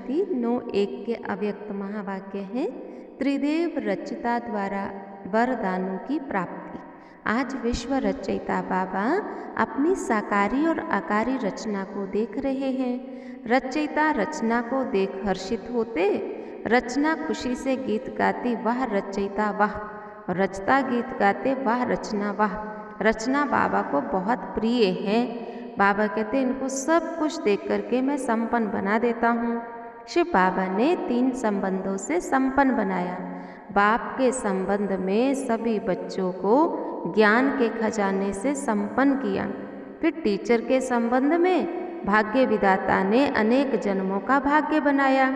शक्ति 9:1 के अव्यक्त महावाक्य हैं, त्रिदेव रचिता द्वारा वरदानों की प्राप्ति। आज विश्व रचयिता बाबा अपनी साकारी और आकारी रचना को देख रहे हैं। रचयिता रचना को देख हर्षित होते, रचना खुशी से गीत गाती वाह रचयिता वाह, रचता गीत गाते वाह रचना वाह। रचना बाबा को बहुत प्रिय है। बाबा कहते इनको सब कुछ देख करके मैं संपन्न बना देता हूँ। शिव बाबा ने 3 संबंधों से संपन्न बनाया। बाप के संबंध में सभी बच्चों को ज्ञान के खजाने से संपन्न किया। फिर टीचर के संबंध में भाग्य विधाता ने अनेक जन्मों का भाग्य बनाया।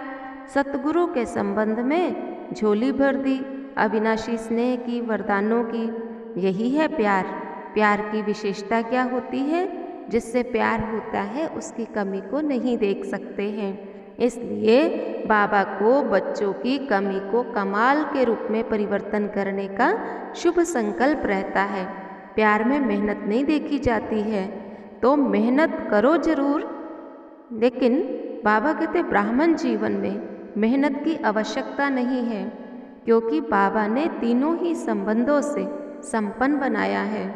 सतगुरु के संबंध में झोली भर दी अविनाशी स्नेह की, वरदानों की। यही है प्यार। प्यार की विशेषता क्या होती है? जिससे प्यार होता है उसकी कमी को नहीं देख सकते हैं। इसलिए बाबा को बच्चों की कमी को कमाल के रूप में परिवर्तन करने का शुभ संकल्प रहता है। प्यार में मेहनत नहीं देखी जाती है, तो मेहनत करो जरूर, लेकिन बाबा कहते ब्राह्मण जीवन में मेहनत की आवश्यकता नहीं है, क्योंकि बाबा ने तीनों ही संबंधों से संपन्न बनाया है,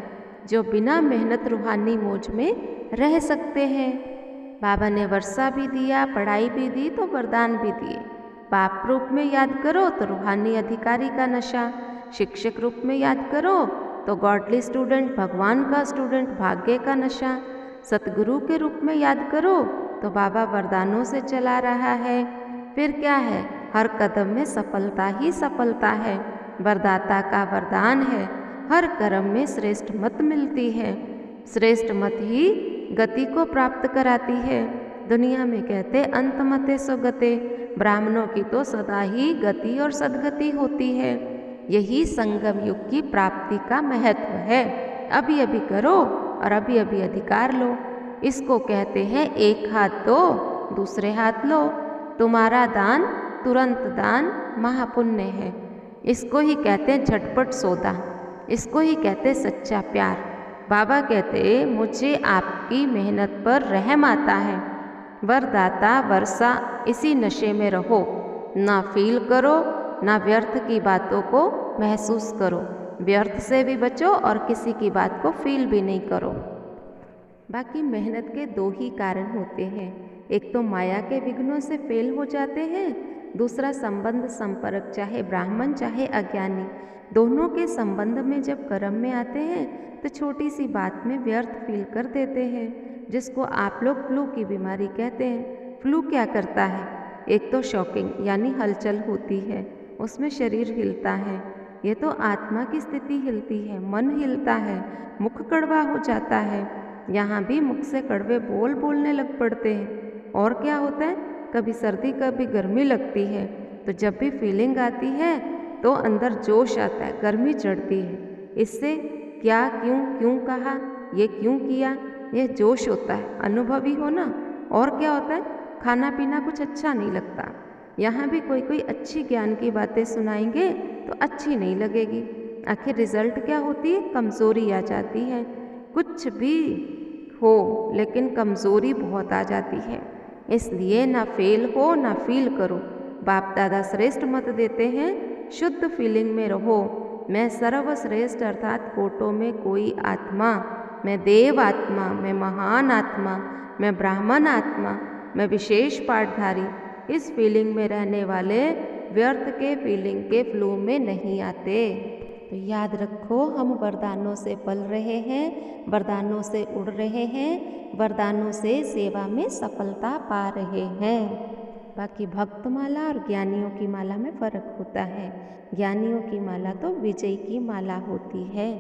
जो बिना मेहनत रूहानी मौज में रह सकते हैं। बाबा ने वर्षा भी दिया, पढ़ाई भी दी, तो वरदान भी दिए। बाप रूप में याद करो तो रूहानी अधिकारी का नशा, शिक्षक रूप में याद करो तो गॉडली स्टूडेंट, भगवान का स्टूडेंट, भाग्य का नशा। सतगुरु के रूप में याद करो तो बाबा वरदानों से चला रहा है। फिर क्या है? हर कदम में सफलता ही सफलता है। वरदाता का वरदान है, हर कर्म में श्रेष्ठ मत मिलती है। श्रेष्ठ मत ही गति को प्राप्त कराती है। दुनिया में कहते अंत मते सो गते, ब्राह्मणों की तो सदा ही गति और सदगति होती है। यही संगम युग की प्राप्ति का महत्व है। अभी अभी करो और अभी अभी अधिकार लो। इसको कहते हैं एक हाथ दो दूसरे हाथ लो। तुम्हारा दान तुरंत दान महापुण्य है। इसको ही कहते हैं झटपट सौदा, इसको ही कहते सच्चा प्यार। बाबा कहते मुझे आपकी मेहनत पर रहम आता है। वरदाता वर्षा, इसी नशे में रहो। ना फील करो, ना व्यर्थ की बातों को महसूस करो। व्यर्थ से भी बचो और किसी की बात को फील भी नहीं करो। बाकी मेहनत के 2 ही कारण होते हैं। एक तो माया के विघ्नों से फेल हो जाते हैं, दूसरा संबंध संपर्क, चाहे ब्राह्मण चाहे अज्ञानी, दोनों के संबंध में जब कर्म में आते हैं तो छोटी सी बात में व्यर्थ फील कर देते हैं, जिसको आप लोग फ्लू की बीमारी कहते हैं। फ्लू क्या करता है? एक तो शॉकिंग यानी हलचल होती है, उसमें शरीर हिलता है। ये तो आत्मा की स्थिति हिलती है, मन हिलता है, मुख कड़वा हो जाता है। यहाँ भी मुख से कड़वे बोल बोलने लग पड़ते हैं। और क्या होता है? कभी सर्दी कभी गर्मी लगती है, तो जब भी फीलिंग आती है तो अंदर जोश आता है, गर्मी चढ़ती है। इससे क्या, क्यों, क्यों कहा, ये क्यों किया, ये जोश होता है। अनुभवी हो ना। और क्या होता है? खाना पीना कुछ अच्छा नहीं लगता। यहाँ भी कोई कोई अच्छी ज्ञान की बातें सुनाएंगे तो अच्छी नहीं लगेगी। आखिर रिजल्ट क्या होती है? कमज़ोरी आ जाती है। कुछ भी हो लेकिन कमज़ोरी बहुत आ जाती है। इसलिए ना फेल हो ना फील करो। बाप दादा श्रेष्ठ मत देते हैं, शुद्ध फीलिंग में रहो। मैं सर्वश्रेष्ठ अर्थात कोटों में कोई आत्मा, मैं देव आत्मा, मैं महान आत्मा, मैं ब्राह्मण आत्मा, मैं विशेष पाठधारी, इस फीलिंग में रहने वाले व्यर्थ के फीलिंग के फ्लो में नहीं आते। तो याद रखो, हम वरदानों से पल रहे हैं, वरदानों से उड़ रहे हैं, वरदानों से सेवा में सफलता पा रहे हैं। बाकी भक्त माला और ज्ञानियों की माला में फ़र्क होता है। ज्ञानियों की माला तो विजय की माला होती है।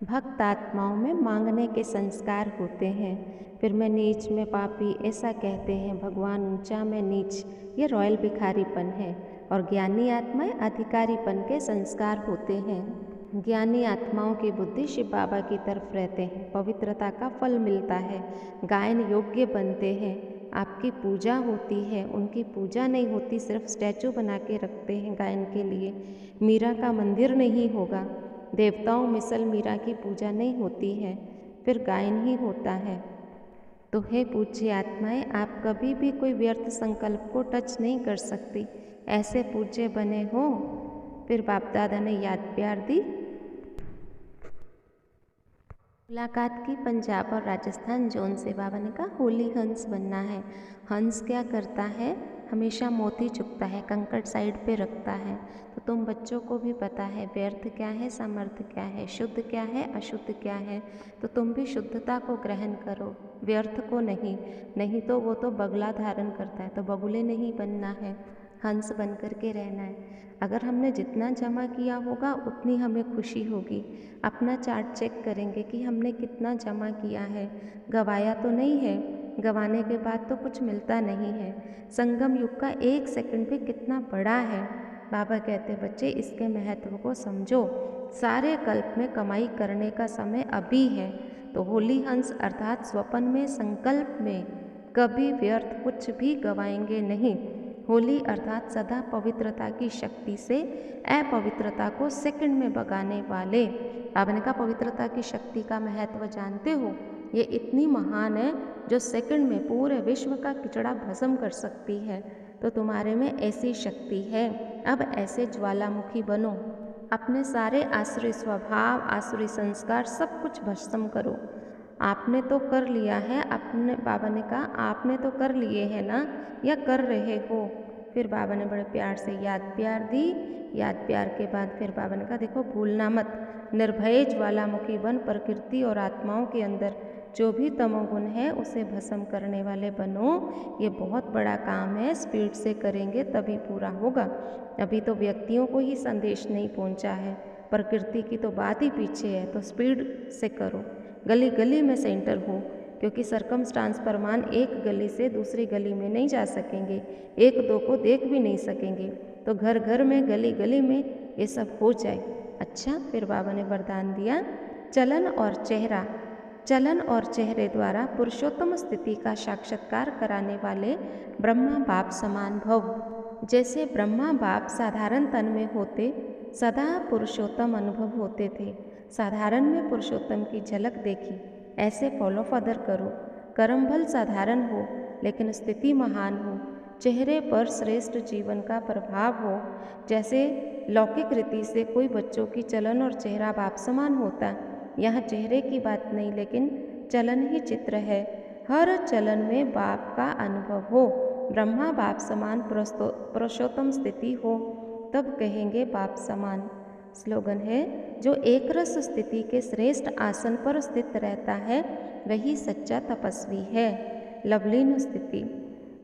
भक्त आत्माओं में मांगने के संस्कार होते हैं। फिर मैं नीच, मैं पापी, ऐसा कहते हैं। भगवान ऊंचा, मैं नीच, ये रॉयल भिखारीपन है। और ज्ञानी आत्माएं अधिकारीपन के संस्कार होते हैं। ज्ञानी आत्माओं की बुद्धि शिव बाबा की तरफ रहते हैं, पवित्रता का फल मिलता है, गायन योग्य बनते हैं, आपकी पूजा होती है। उनकी पूजा नहीं होती, सिर्फ स्टैचू बना के रखते हैं गायन के लिए। मीरा का मंदिर नहीं होगा, देवताओं मिसल मीरा की पूजा नहीं होती है, फिर गायन ही होता है। तो हे पूज्य आत्माएं, आप कभी भी कोई व्यर्थ संकल्प को टच नहीं कर सकती। ऐसे पूज्य बने हो। फिर बाप दादा ने याद प्यार दी। मुलाकात की पंजाब और राजस्थान जोन से। बाबा ने कहा होली हंस बनना है। हंस क्या करता है? हमेशा मोती चुगता है, कंकड़ साइड पे रखता है। तो तुम बच्चों को भी पता है व्यर्थ क्या है, समर्थ क्या है, शुद्ध क्या है, अशुद्ध क्या है। तो तुम भी शुद्धता को ग्रहण करो, व्यर्थ को नहीं। नहीं तो वो तो बगला धारण करता है, तो बगुले नहीं बनना है, हंस बन कर के रहना है। अगर हमने जितना जमा किया होगा उतनी हमें खुशी होगी। अपना चार्ट चेक करेंगे कि हमने कितना जमा किया है, गवाया तो नहीं है। गवाने के बाद तो कुछ मिलता नहीं है। संगम युग का 1 सेकंड भी कितना बड़ा है। बाबा कहते बच्चे इसके महत्व को समझो। सारे कल्प में कमाई करने का समय अभी है। तो होली हंस अर्थात स्वप्न में, संकल्प में कभी व्यर्थ कुछ भी गवाएंगे नहीं। होली अर्थात सदा पवित्रता की शक्ति से अपवित्रता को सेकंड में भगाने वाले। बाबा ने कहा पवित्रता की शक्ति का महत्व जानते हो? ये इतनी महान है जो सेकंड में पूरे विश्व का किचड़ा भस्म कर सकती है। तो तुम्हारे में ऐसी शक्ति है। अब ऐसे ज्वालामुखी बनो। अपने सारे आसुरी स्वभाव, आसुरी संस्कार सब कुछ भस्म करो। आपने तो कर लिया है। अपने बाबा ने कहा आपने तो कर लिए हैं ना, या कर रहे हो? फिर बाबा ने बड़े प्यार से याद प्यार दी। याद प्यार के बाद फिर बाबा ने कहा देखो भूलना मत, निर्भय ज्वालामुखी बन प्रकृति और आत्माओं के अंदर जो भी तमोगुण है उसे भस्म करने वाले बनो। ये बहुत बड़ा काम है, स्पीड से करेंगे तभी पूरा होगा। अभी तो व्यक्तियों को ही संदेश नहीं पहुंचा है, प्रकृति की तो बात ही पीछे है। तो स्पीड से करो, गली गली में सेंटर हो, क्योंकि सरकमस्टांस परमान एक गली से दूसरी गली में नहीं जा सकेंगे, एक दो को देख भी नहीं सकेंगे। तो घर घर में, गली गली में ये सब हो जाए। अच्छा, फिर बाबा ने वरदान दिया चलन और चेहरा। चलन और चेहरे द्वारा पुरुषोत्तम स्थिति का साक्षात्कार कराने वाले ब्रह्मा बाप समान भव। जैसे ब्रह्मा बाप साधारण तन में होते सदा पुरुषोत्तम अनुभव होते थे, साधारण में पुरुषोत्तम की झलक देखी, ऐसे फॉलो फॉदर करो। कर्म भल साधारण हो लेकिन स्थिति महान हो, चेहरे पर श्रेष्ठ जीवन का प्रभाव हो। जैसे लौकिक रीति से कोई बच्चों की चलन और चेहरा बाप समान होता, यहाँ चेहरे की बात नहीं लेकिन चलन ही चित्र है। हर चलन में बाप का अनुभव हो, ब्रह्मा बाप समान पुरुषोत्तम स्थिति हो, तब कहेंगे बाप समान। स्लोगन है जो एक रस स्थिति के श्रेष्ठ आसन पर स्थित रहता है वही सच्चा तपस्वी है। लवलीन स्थिति,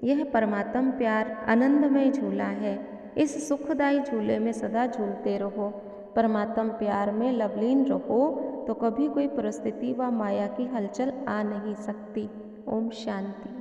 यह परमात्म प्यार आनंदमय झूला है। इस सुखदायी झूले में सदा झूलते रहो। परमात्म प्यार में लवलीन रहो तो कभी कोई परिस्थिति व माया की हलचल आ नहीं सकती। ओम शांति।